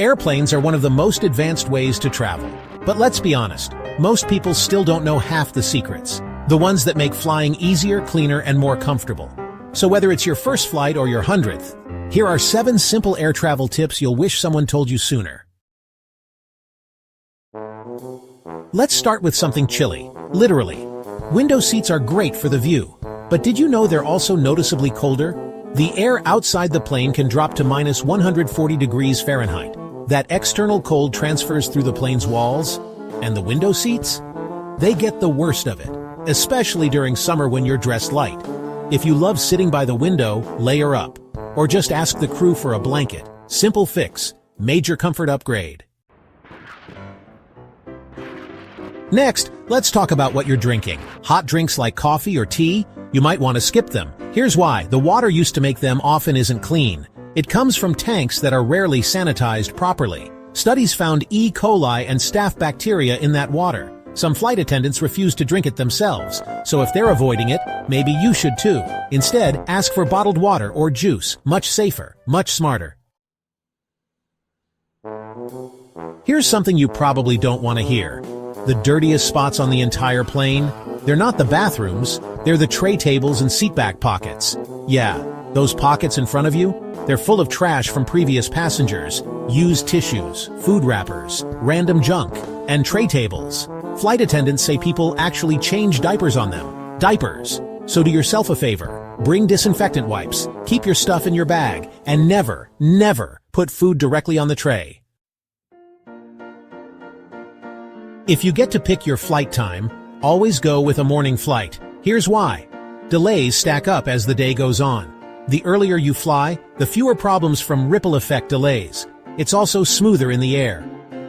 Airplanes are one of the most advanced ways to travel. But let's be honest, most people still don't know half the secrets. The ones that make flying easier, cleaner, and more comfortable. So whether it's your first flight or your 100th, here are 7 simple air travel tips you'll wish someone told you sooner. Let's start with something chilly. Literally. Window seats are great for the view. But did you know they're also noticeably colder? The air outside the plane can drop to minus 140 degrees Fahrenheit. That external cold transfers through the plane's walls, and the window seats? They get the worst of it, especially during summer when you're dressed light. If you love sitting by the window, layer up. Or just ask the crew for a blanket. Simple fix. Major comfort upgrade. Next, let's talk about what you're drinking. Hot drinks like coffee or tea? You might want to skip them. Here's why. The water used to make them often isn't clean. It comes from tanks that are rarely sanitized properly. Studies found E. coli and staph bacteria in that water. Some flight attendants refuse to drink it themselves, so if they're avoiding it, maybe you should too. Instead, ask for bottled water or juice. Much safer, much smarter. Here's something you probably don't want to hear. The dirtiest spots on the entire plane? They're not the bathrooms, they're the tray tables and seatback pockets. Yeah, those pockets in front of you? They're full of trash from previous passengers, used tissues, food wrappers, random junk, and tray tables. Flight attendants say people actually change diapers on them. Diapers. So do yourself a favor. Bring disinfectant wipes, keep your stuff in your bag, and never, never put food directly on the tray. If you get to pick your flight time, always go with a morning flight. Here's why. Delays stack up as the day goes on. The earlier you fly, the fewer problems from ripple effect delays. It's also smoother in the air.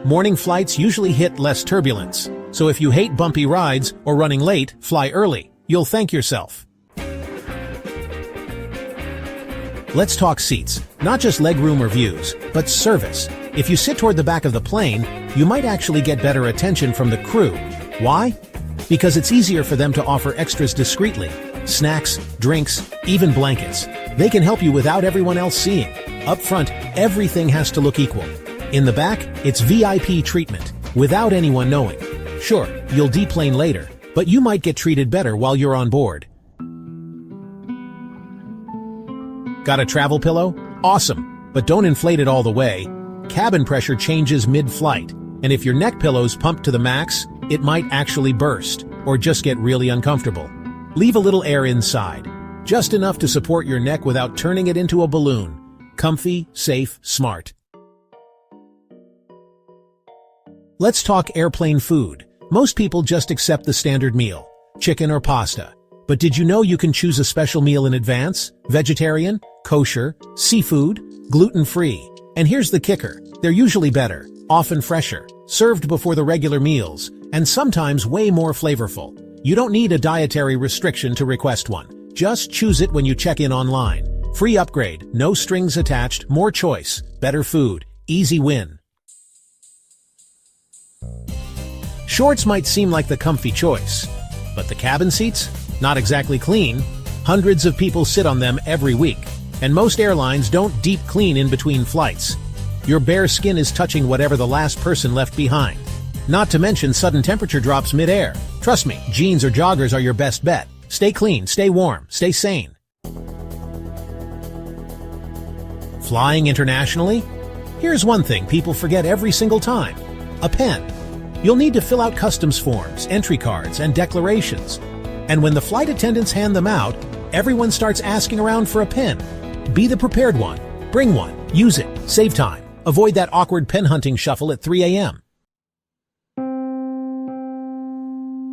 Morning flights usually hit less turbulence, so if you hate bumpy rides or running late, fly early. You'll thank yourself. Let's talk seats. Not just legroom or views, but service. If you sit toward the back of the plane, you might actually get better attention from the crew. Why? Because it's easier for them to offer extras discreetly. Snacks, drinks, even blankets. They can help you without everyone else seeing. Up front, everything has to look equal. In the back, it's VIP treatment, without anyone knowing. Sure, you'll deplane later, but you might get treated better while you're on board. Got a travel pillow? Awesome, but don't inflate it all the way. Cabin pressure changes mid-flight, and if your neck pillow's pumped to the max, it might actually burst, or just get really uncomfortable. Leave a little air inside, just enough to support your neck without turning it into a balloon. Comfy, safe, smart. Let's talk airplane food. Most people just accept the standard meal, chicken or pasta. But did you know you can choose a special meal in advance? Vegetarian, kosher, seafood, gluten-free. And here's the kicker. They're usually better, often fresher, served before the regular meals, and sometimes way more flavorful. You don't need a dietary restriction to request one. Just choose it when you check in online. Free upgrade, no strings attached, more choice, better food, easy win. Shorts might seem like the comfy choice, but the cabin seats? Not exactly clean. Hundreds of people sit on them every week, and most airlines don't deep clean in between flights. Your bare skin is touching whatever the last person left behind. Not to mention sudden temperature drops mid-air. Trust me, jeans or joggers are your best bet. Stay clean, stay warm, stay sane. Flying internationally? Here's one thing people forget every single time. A pen. You'll need to fill out customs forms, entry cards, and declarations. And when the flight attendants hand them out, everyone starts asking around for a pen. Be the prepared one. Bring one. Use it. Save time. Avoid that awkward pen hunting shuffle at 3 a.m.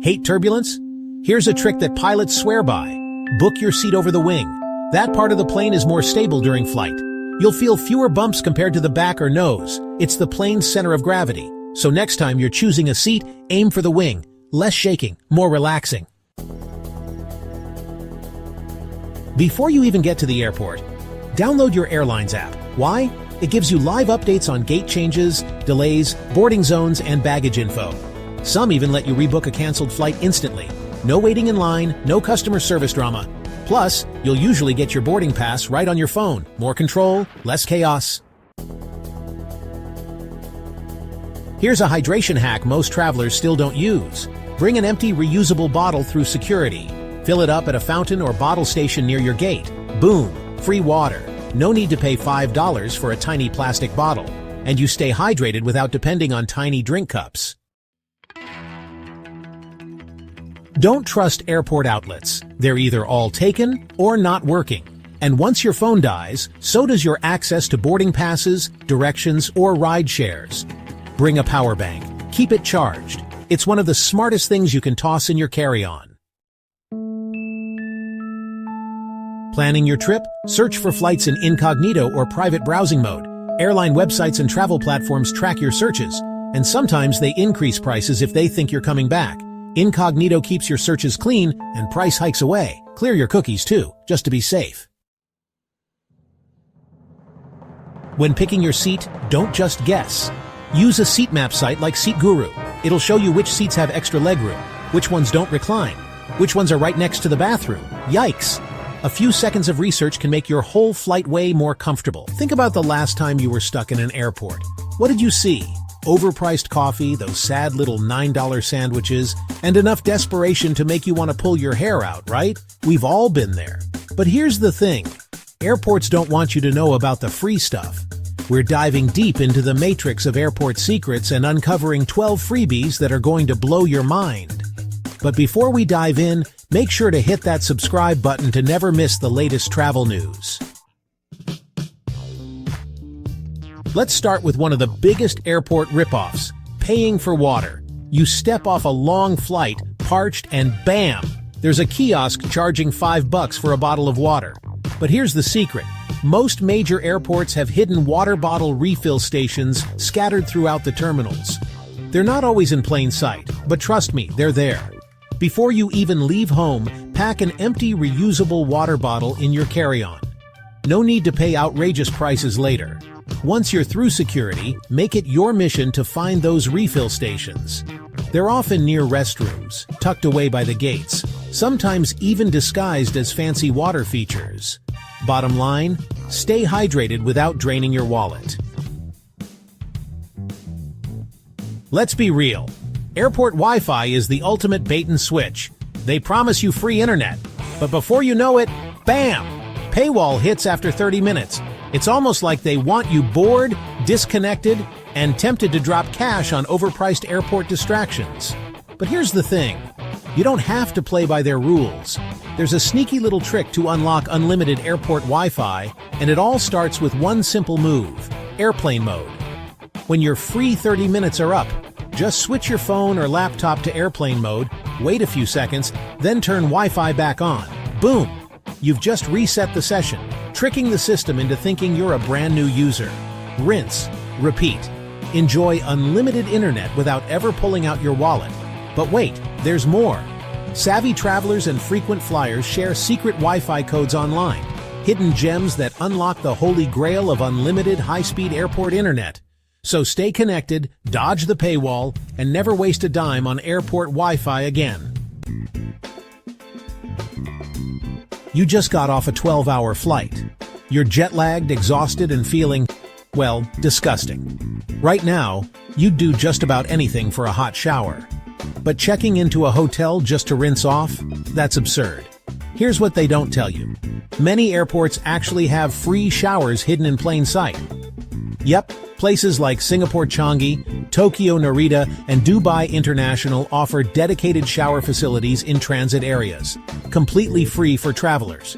Hate turbulence? Here's a trick that pilots swear by. Book your seat over the wing. That part of the plane is more stable during flight. You'll feel fewer bumps compared to the back or nose. It's the plane's center of gravity. So next time you're choosing a seat, aim for the wing. Less shaking, more relaxing. Before you even get to the airport, download your Airlines app. Why? It gives you live updates on gate changes, delays, boarding zones, and baggage info. Some even let you rebook a canceled flight instantly. No waiting in line, no customer service drama. Plus, you'll usually get your boarding pass right on your phone. More control, less chaos. Here's a hydration hack most travelers still don't use. Bring an empty, reusable bottle through security. Fill it up at a fountain or bottle station near your gate. Boom! Free water. No need to pay $5 for a tiny plastic bottle. And you stay hydrated without depending on tiny drink cups. Don't trust airport outlets. They're either all taken or not working. And once your phone dies, so does your access to boarding passes, directions, or ride shares. Bring a power bank. Keep it charged. It's one of the smartest things you can toss in your carry-on. Planning your trip? Search for flights in incognito or private browsing mode. Airline websites and travel platforms track your searches, and sometimes they increase prices if they think you're coming back. Incognito keeps your searches clean, and price hikes away. Clear your cookies too, just to be safe. When picking your seat, don't just guess. Use a seat map site like Seat Guru. It'll show you which seats have extra legroom, which ones don't recline, which ones are right next to the bathroom. Yikes! A few seconds of research can make your whole flight way more comfortable. Think about the last time you were stuck in an airport. What did you see? Overpriced coffee, those sad little $9 sandwiches, and enough desperation to make you want to pull your hair out, right? We've all been there. But here's the thing. Airports don't want you to know about the free stuff. We're diving deep into the matrix of airport secrets and uncovering 12 freebies that are going to blow your mind. But before we dive in, make sure to hit that subscribe button to never miss the latest travel news. Let's start with one of the biggest airport ripoffs, paying for water. You step off a long flight, parched, and bam! There's a kiosk charging $5 for a bottle of water. But here's the secret. Most major airports have hidden water bottle refill stations scattered throughout the terminals. They're not always in plain sight, but trust me, they're there. Before you even leave home, pack an empty reusable water bottle in your carry-on. No need to pay outrageous prices later. Once you're through security, make it your mission to find those refill stations. They're often near restrooms, tucked away by the gates, sometimes even disguised as fancy water features. Bottom line, stay hydrated without draining your wallet. Let's be real. Airport Wi-Fi is the ultimate bait and switch. They promise you free internet, but before you know it, bam! Paywall hits after 30 minutes. It's almost like they want you bored, disconnected, and tempted to drop cash on overpriced airport distractions. But here's the thing. You don't have to play by their rules. There's a sneaky little trick to unlock unlimited airport Wi-Fi, and it all starts with one simple move: airplane mode. When your free 30 minutes are up, just switch your phone or laptop to airplane mode, wait a few seconds, then turn Wi-Fi back on. Boom! You've just reset the session, tricking the system into thinking you're a brand new user. Rinse, repeat. Enjoy unlimited internet without ever pulling out your wallet. But wait, there's more. Savvy travelers and frequent flyers share secret Wi-Fi codes online, hidden gems that unlock the holy grail of unlimited high-speed airport internet. So stay connected, dodge the paywall, and never waste a dime on airport Wi-Fi again. You just got off a 12-hour flight. You're jet-lagged, exhausted, and feeling, well, disgusting. Right now, you'd do just about anything for a hot shower. But checking into a hotel just to rinse off? That's absurd. Here's what they don't tell you. Many airports actually have free showers hidden in plain sight. Yep, places like Singapore Changi, Tokyo Narita, and Dubai International offer dedicated shower facilities in transit areas, completely free for travelers.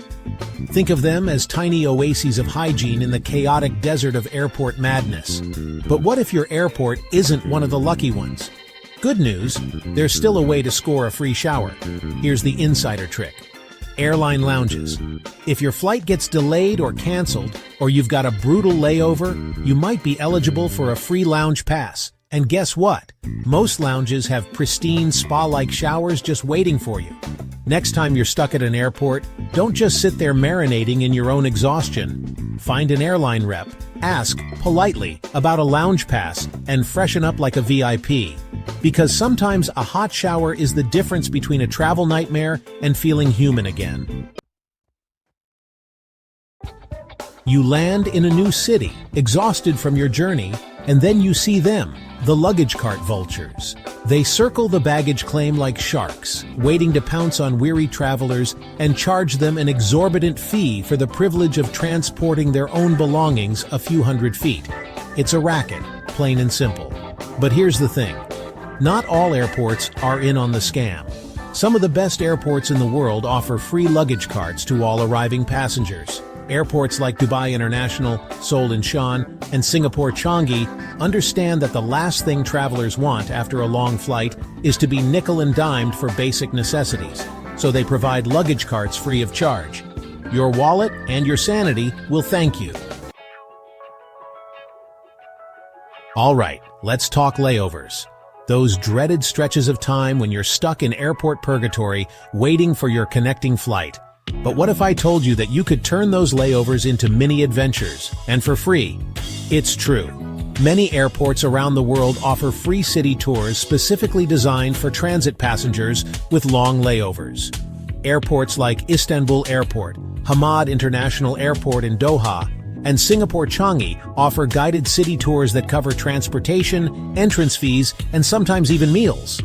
Think of them as tiny oases of hygiene in the chaotic desert of airport madness. But what if your airport isn't one of the lucky ones? Good news, there's still a way to score a free shower. Here's the insider trick. Airline lounges. If your flight gets delayed or canceled, or you've got a brutal layover, you might be eligible for a free lounge pass. And guess what? Most lounges have pristine spa-like showers just waiting for you. Next time you're stuck at an airport, don't just sit there marinating in your own exhaustion. Find an airline rep, ask politely about a lounge pass, and freshen up like a VIP. Because sometimes a hot shower is the difference between a travel nightmare and feeling human again. You land in a new city, exhausted from your journey, and then you see them, The luggage cart vultures. They circle the baggage claim like sharks, waiting to pounce on weary travelers and charge them an exorbitant fee for the privilege of transporting their own belongings a few hundred feet. It's a racket, plain and simple. But here's the thing. Not all airports are in on the scam. Some of the best airports in the world offer free luggage carts to all arriving passengers. Airports like Dubai International, Seoul Incheon, and Singapore Changi understand that the last thing travelers want after a long flight is to be nickel and dimed for basic necessities, so they provide luggage carts free of charge. Your wallet and your sanity will thank you. All right, let's talk layovers. Those dreaded stretches of time when you're stuck in airport purgatory waiting for your connecting flight. But what if I told you that you could turn those layovers into mini adventures, and for free? It's true. Many airports around the world offer free city tours specifically designed for transit passengers with long layovers. Airports like Istanbul Airport, Hamad International Airport in Doha, and Singapore Changi offer guided city tours that cover transportation, entrance fees, and sometimes even meals.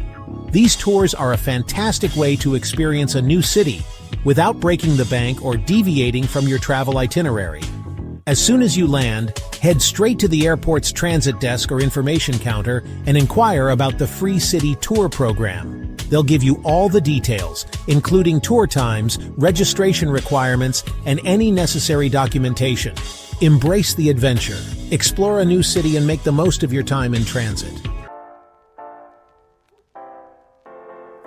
These tours are a fantastic way to experience a new city without breaking the bank or deviating from your travel itinerary. As soon as you land, head straight to the airport's transit desk or information counter and inquire about the free city tour program. They'll give you all the details, including tour times, registration requirements, and any necessary documentation. Embrace the adventure, explore a new city, and make the most of your time in transit.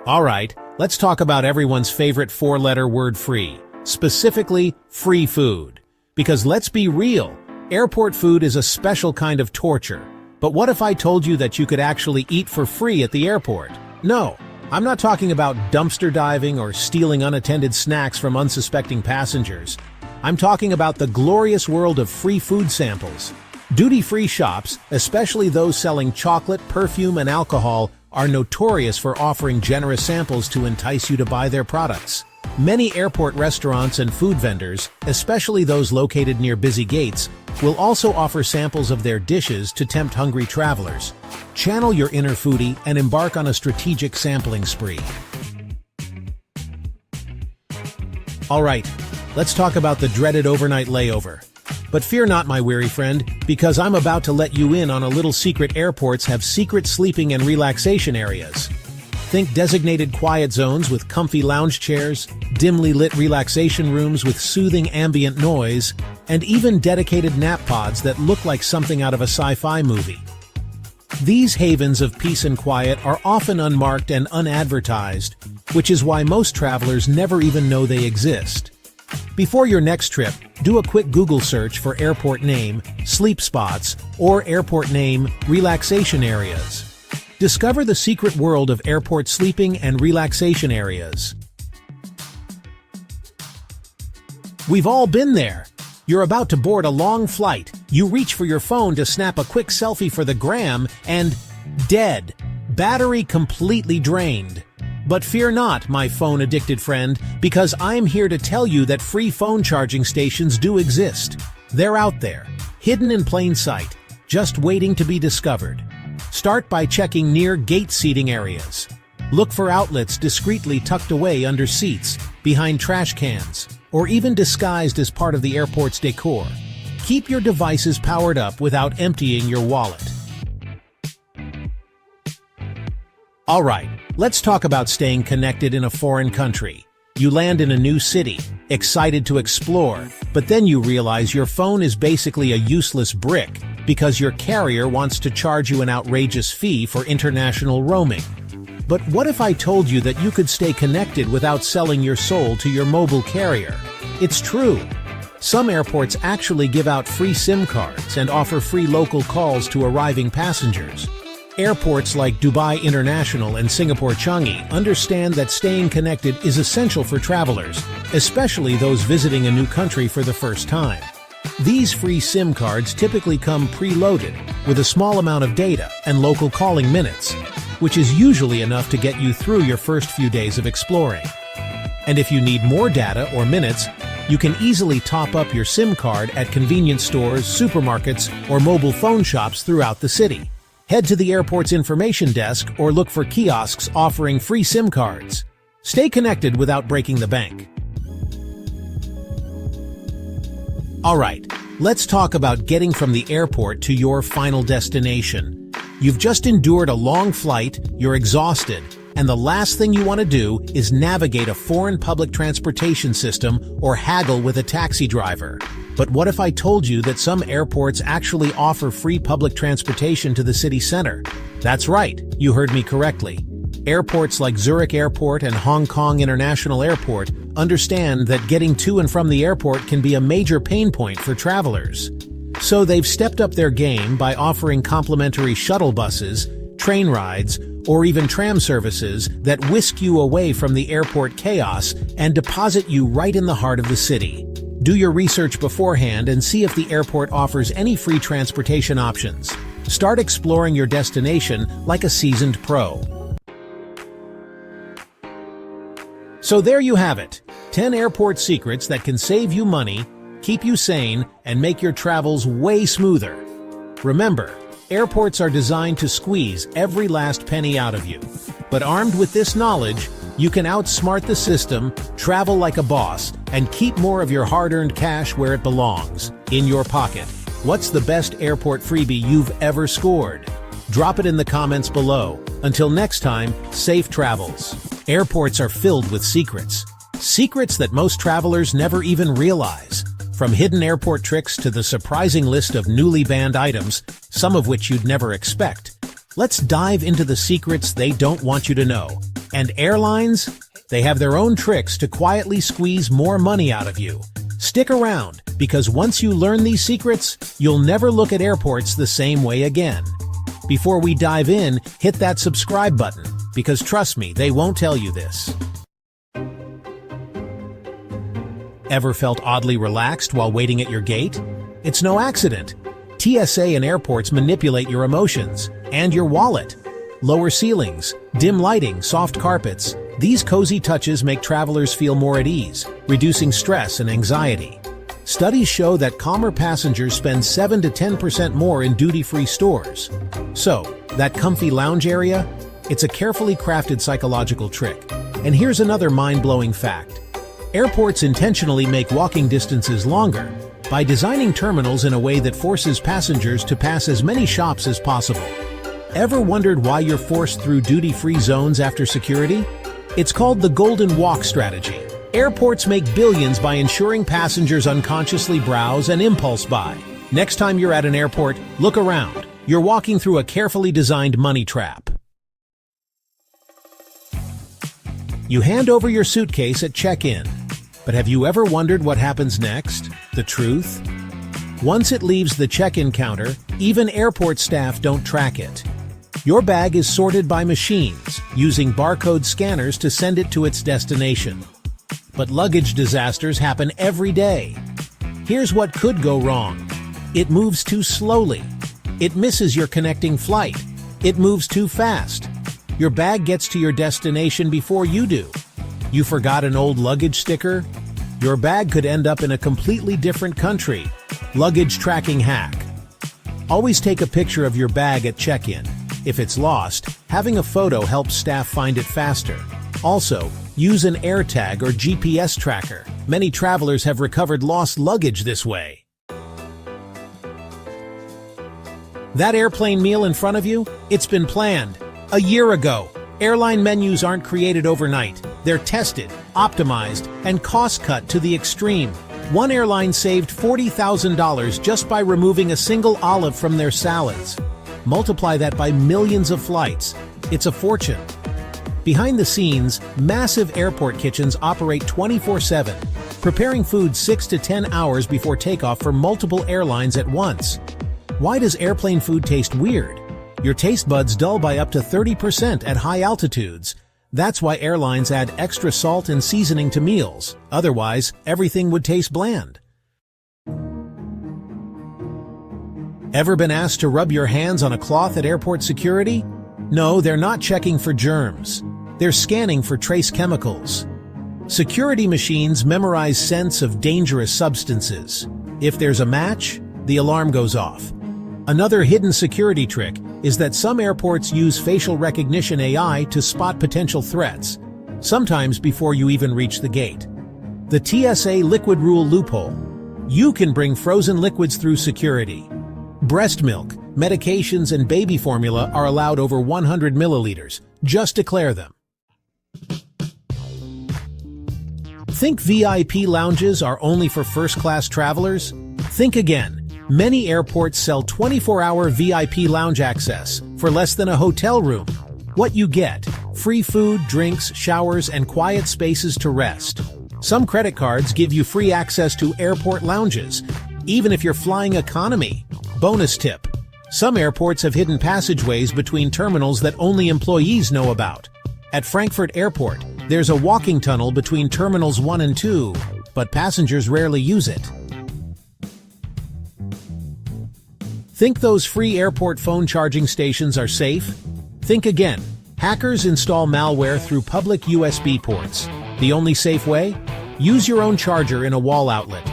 All right, let's talk about everyone's favorite four-letter word free, specifically free food. Because let's be real, airport food is a special kind of torture. But what if I told you that you could actually eat for free at the airport? No, I'm not talking about dumpster diving or stealing unattended snacks from unsuspecting passengers. I'm talking about the glorious world of free food samples. Duty-free shops, especially those selling chocolate, perfume, and alcohol, are notorious for offering generous samples to entice you to buy their products. Many airport restaurants and food vendors, especially those located near busy gates, will also offer samples of their dishes to tempt hungry travelers. Channel your inner foodie and embark on a strategic sampling spree. All right, let's talk about the dreaded overnight layover. But fear not, my weary friend, because I'm about to let you in on a little secret. Airports have secret sleeping and relaxation areas. Think designated quiet zones with comfy lounge chairs, dimly lit relaxation rooms with soothing ambient noise, and even dedicated nap pods that look like something out of a sci-fi movie. These havens of peace and quiet are often unmarked and unadvertised, which is why most travelers never even know they exist. Before your next trip, do a quick Google search for airport name, sleep spots, or airport name, relaxation areas. Discover the secret world of airport sleeping and relaxation areas. We've all been there. You're about to board a long flight. You reach for your phone to snap a quick selfie for the gram and dead. Battery completely drained. But fear not, my phone-addicted friend, because I'm here to tell you that free phone charging stations do exist. They're out there, hidden in plain sight, just waiting to be discovered. Start by checking near gate seating areas. Look for outlets discreetly tucked away under seats, behind trash cans, or even disguised as part of the airport's decor. Keep your devices powered up without emptying your wallet. All right, let's talk about staying connected in a foreign country. You land in a new city, excited to explore, but then you realize your phone is basically a useless brick because your carrier wants to charge you an outrageous fee for international roaming. But what if I told you that you could stay connected without selling your soul to your mobile carrier? It's true. Some airports actually give out free SIM cards and offer free local calls to arriving passengers. Airports like Dubai International and Singapore Changi understand that staying connected is essential for travelers, especially those visiting a new country for the first time. These free SIM cards typically come preloaded with a small amount of data and local calling minutes, which is usually enough to get you through your first few days of exploring. And if you need more data or minutes, you can easily top up your SIM card at convenience stores, supermarkets, or mobile phone shops throughout the city. Head to the airport's information desk or look for kiosks offering free SIM cards. Stay connected without breaking the bank. Alright, let's talk about getting from the airport to your final destination. You've just endured a long flight, you're exhausted, and the last thing you want to do is navigate a foreign public transportation system or haggle with a taxi driver. But what if I told you that some airports actually offer free public transportation to the city center? That's right, you heard me correctly. Airports like Zurich Airport and Hong Kong International Airport understand that getting to and from the airport can be a major pain point for travelers. So they've stepped up their game by offering complimentary shuttle buses, train rides, or even tram services that whisk you away from the airport chaos and deposit you right in the heart of the city. Do your research beforehand and see if the airport offers any free transportation options. Start exploring your destination like a seasoned pro. So there you have it, 10 airport secrets that can save you money, keep you sane, and make your travels way smoother. Remember, airports are designed to squeeze every last penny out of you. But armed with this knowledge, you can outsmart the system, travel like a boss, and keep more of your hard-earned cash where it belongs, in your pocket. What's the best airport freebie you've ever scored? Drop it in the comments below. Until next time, safe travels. Airports are filled with secrets. Secrets that most travelers never even realize. From hidden airport tricks to the surprising list of newly banned items, some of which you'd never expect. Let's dive into the secrets they don't want you to know. And airlines? They have their own tricks to quietly squeeze more money out of you. Stick around, because once you learn these secrets, you'll never look at airports the same way again. Before we dive in, hit that subscribe button, because trust me, they won't tell you this. Ever felt oddly relaxed while waiting at your gate? It's no accident. TSA and airports manipulate your emotions and your wallet. Lower ceilings, dim lighting, soft carpets. These cozy touches make travelers feel more at ease, reducing stress and anxiety. Studies show that calmer passengers spend 7 to 10% more in duty-free stores. So, that comfy lounge area? It's a carefully crafted psychological trick. And here's another mind-blowing fact. Airports intentionally make walking distances longer by designing terminals in a way that forces passengers to pass as many shops as possible. Ever wondered why you're forced through duty-free zones after security? It's called the Golden Walk strategy. Airports make billions by ensuring passengers unconsciously browse and impulse buy. Next time you're at an airport, look around. You're walking through a carefully designed money trap. You hand over your suitcase at check-in. But have you ever wondered what happens next? The truth? Once it leaves the check-in counter, even airport staff don't track it. Your bag is sorted by machines, using barcode scanners to send it to its destination. But luggage disasters happen every day. Here's what could go wrong. It moves too slowly. It misses your connecting flight. It moves too fast. Your bag gets to your destination before you do. You forgot an old luggage sticker? Your bag could end up in a completely different country. Luggage tracking hack. Always take a picture of your bag at check-in. If it's lost, having a photo helps staff find it faster. Also, use an AirTag or GPS tracker. Many travelers have recovered lost luggage this way. That airplane meal in front of you? It's been planned. A year ago. Airline menus aren't created overnight. They're tested, optimized, and cost-cut to the extreme. One airline saved $40,000 just by removing a single olive from their salads. Multiply that by millions of flights. It's a fortune. Behind the scenes, massive airport kitchens operate 24/7, preparing food 6 to 10 hours before takeoff for multiple airlines at once. Why does airplane food taste weird? Your taste buds dull by up to 30% at high altitudes. That's why airlines add extra salt and seasoning to meals. Otherwise, everything would taste bland. Ever been asked to rub your hands on a cloth at airport security? No, they're not checking for germs. They're scanning for trace chemicals. Security machines memorize scents of dangerous substances. If there's a match, the alarm goes off. Another hidden security trick, is that some airports use facial recognition AI to spot potential threats, sometimes before you even reach the gate. The TSA Liquid Rule loophole. You can bring frozen liquids through security. Breast milk, medications, and baby formula are allowed over 100 milliliters. Just declare them. Think VIP lounges are only for first-class travelers? Think again. Many airports sell 24-hour VIP lounge access for less than a hotel room. What you get: free food, drinks, showers, and quiet spaces to rest. Some credit cards give you free access to airport lounges, even if you're flying economy. Bonus tip: some airports have hidden passageways between terminals that only employees know about. At Frankfurt Airport, there's a walking tunnel between Terminals 1 and 2, but passengers rarely use it. Think those free airport phone charging stations are safe? Think again. Hackers install malware through public USB ports. The only safe way? Use your own charger in a wall outlet.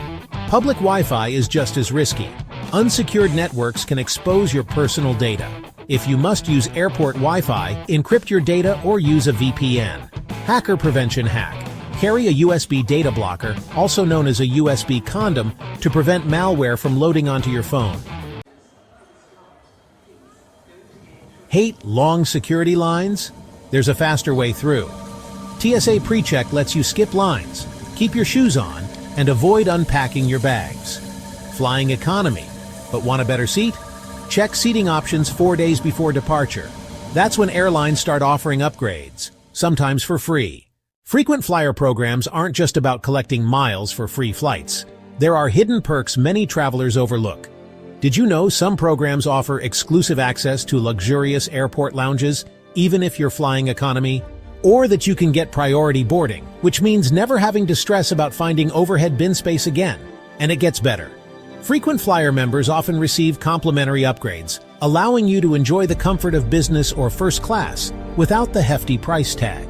Public Wi-Fi is just as risky. Unsecured networks can expose your personal data. If you must use airport Wi-Fi, encrypt your data or use a VPN. Hacker prevention hack. Carry a USB data blocker, also known as a USB condom, to prevent malware from loading onto your phone. Hate long security lines? There's a faster way through. TSA PreCheck lets you skip lines, keep your shoes on, and avoid unpacking your bags. Flying economy, but want a better seat? Check seating options 4 days before departure. That's when airlines start offering upgrades, sometimes for free. Frequent flyer programs aren't just about collecting miles for free flights. There are hidden perks many travelers overlook. Did you know some programs offer exclusive access to luxurious airport lounges, even if you're flying economy? Or that you can get priority boarding, which means never having to stress about finding overhead bin space again. And it gets better. Frequent flyer members often receive complimentary upgrades, allowing you to enjoy the comfort of business or first class without the hefty price tag.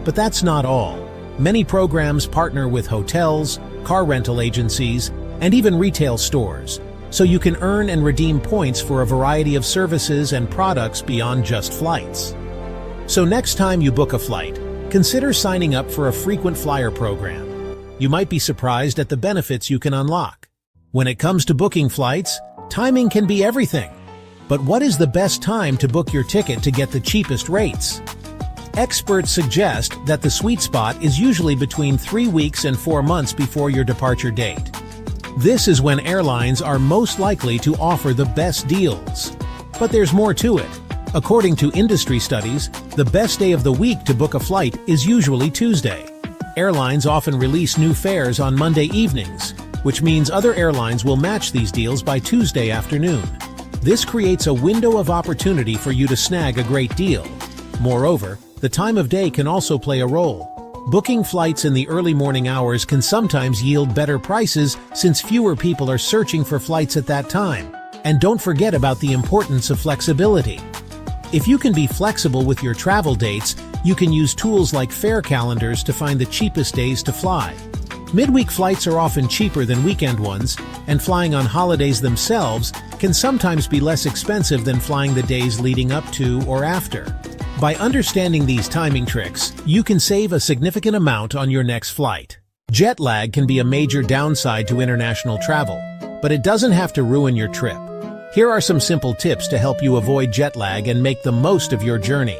But that's not all. Many programs partner with hotels, car rental agencies, and even retail stores, so you can earn and redeem points for a variety of services and products beyond just flights. So next time you book a flight, consider signing up for a frequent flyer program. You might be surprised at the benefits you can unlock. When it comes to booking flights, timing can be everything. But what is the best time to book your ticket to get the cheapest rates? Experts suggest that the sweet spot is usually between 3 weeks and 4 months before your departure date. This is when airlines are most likely to offer the best deals. But there's more to it. According to industry studies, the best day of the week to book a flight is usually Tuesday. Airlines often release new fares on Monday evenings, which means other airlines will match these deals by Tuesday afternoon. This creates a window of opportunity for you to snag a great deal. Moreover, the time of day can also play a role. Booking flights in the early morning hours can sometimes yield better prices since fewer people are searching for flights at that time. And don't forget about the importance of flexibility. If you can be flexible with your travel dates, you can use tools like fare calendars to find the cheapest days to fly. Midweek flights are often cheaper than weekend ones, and flying on holidays themselves can sometimes be less expensive than flying the days leading up to or after. By understanding these timing tricks, you can save a significant amount on your next flight. Jet lag can be a major downside to international travel, but it doesn't have to ruin your trip. Here are some simple tips to help you avoid jet lag and make the most of your journey.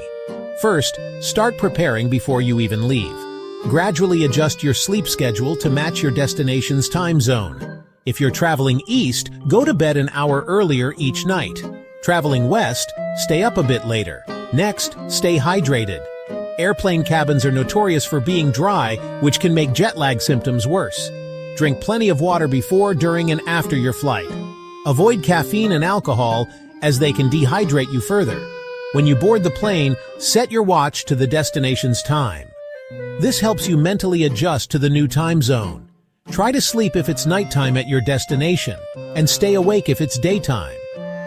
First, start preparing before you even leave. Gradually adjust your sleep schedule to match your destination's time zone. If you're traveling east, go to bed an hour earlier each night. Traveling west, stay up a bit later. Next, stay hydrated. Airplane cabins are notorious for being dry, which can make jet lag symptoms worse. Drink plenty of water before, during, and after your flight. Avoid caffeine and alcohol, as they can dehydrate you further. When you board the plane, set your watch to the destination's time. This helps you mentally adjust to the new time zone. Try to sleep if it's nighttime at your destination, and stay awake if it's daytime.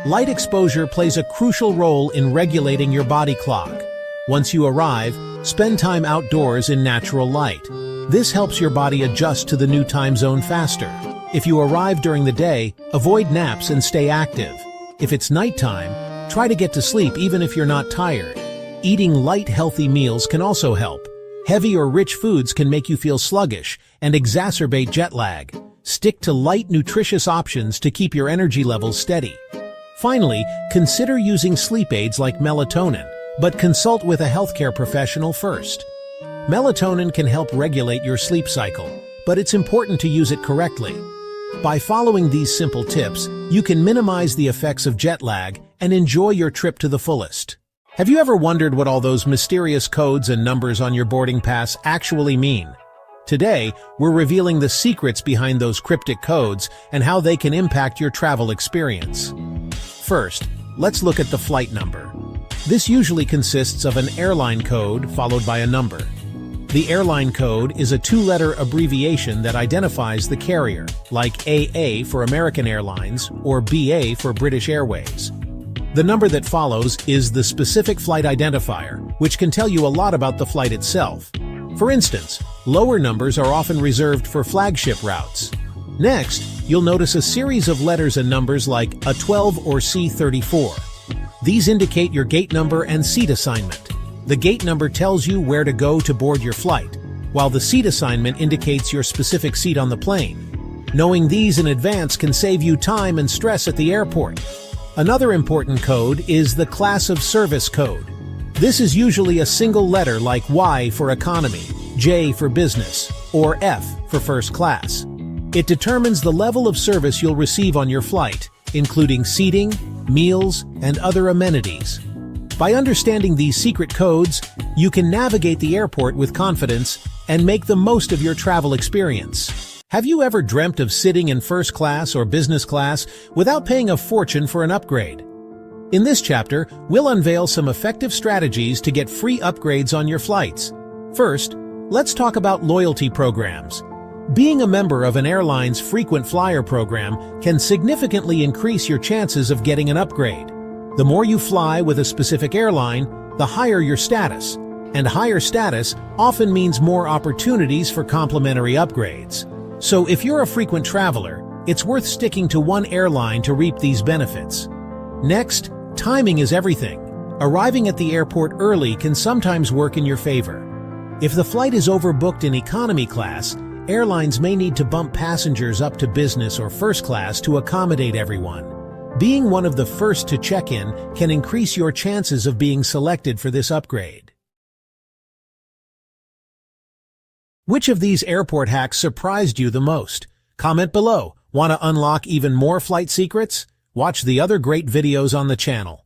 Light exposure plays a crucial role in regulating your body clock. Once you arrive, spend time outdoors in natural light. This helps your body adjust to the new time zone faster. If you arrive during the day, avoid naps and stay active. If it's nighttime, Try to get to sleep even if you're not tired. Eating light, healthy meals can also help. Heavy or rich foods can make you feel sluggish and exacerbate jet lag. Stick to light, nutritious options to keep your energy levels steady. Finally, consider using sleep aids like melatonin, but consult with a healthcare professional first. Melatonin can help regulate your sleep cycle, but it's important to use it correctly. By following these simple tips, you can minimize the effects of jet lag and enjoy your trip to the fullest. Have you ever wondered what all those mysterious codes and numbers on your boarding pass actually mean? Today, we're revealing the secrets behind those cryptic codes and how they can impact your travel experience. First, let's look at the flight number. This usually consists of an airline code followed by a number. The airline code is a two-letter abbreviation that identifies the carrier, like AA for American Airlines or BA for British Airways. The number that follows is the specific flight identifier, which can tell you a lot about the flight itself. For instance, lower numbers are often reserved for flagship routes. Next, you'll notice a series of letters and numbers like a 12 or C34. These indicate your gate number and seat assignment. The gate number tells you where to go to board your flight, while the seat assignment indicates your specific seat on the plane. Knowing these in advance can save you time and stress at the airport. Another important code is the class of service code. This is usually a single letter like Y for economy, J for business, or F for first class. It determines the level of service you'll receive on your flight, including seating, meals, and other amenities. By understanding these secret codes, you can navigate the airport with confidence and make the most of your travel experience. Have you ever dreamt of sitting in first class or business class without paying a fortune for an upgrade? In this chapter, we'll unveil some effective strategies to get free upgrades on your flights. First, let's talk about loyalty programs. Being a member of an airline's frequent flyer program can significantly increase your chances of getting an upgrade. The more you fly with a specific airline, the higher your status, and higher status often means more opportunities for complimentary upgrades. So if you're a frequent traveler, it's worth sticking to one airline to reap these benefits. Next, timing is everything. Arriving at the airport early can sometimes work in your favor. If the flight is overbooked in economy class, airlines may need to bump passengers up to business or first class to accommodate everyone. Being one of the first to check in can increase your chances of being selected for this upgrade. Which of these airport hacks surprised you the most? Comment below. Want to unlock even more flight secrets? Watch the other great videos on the channel.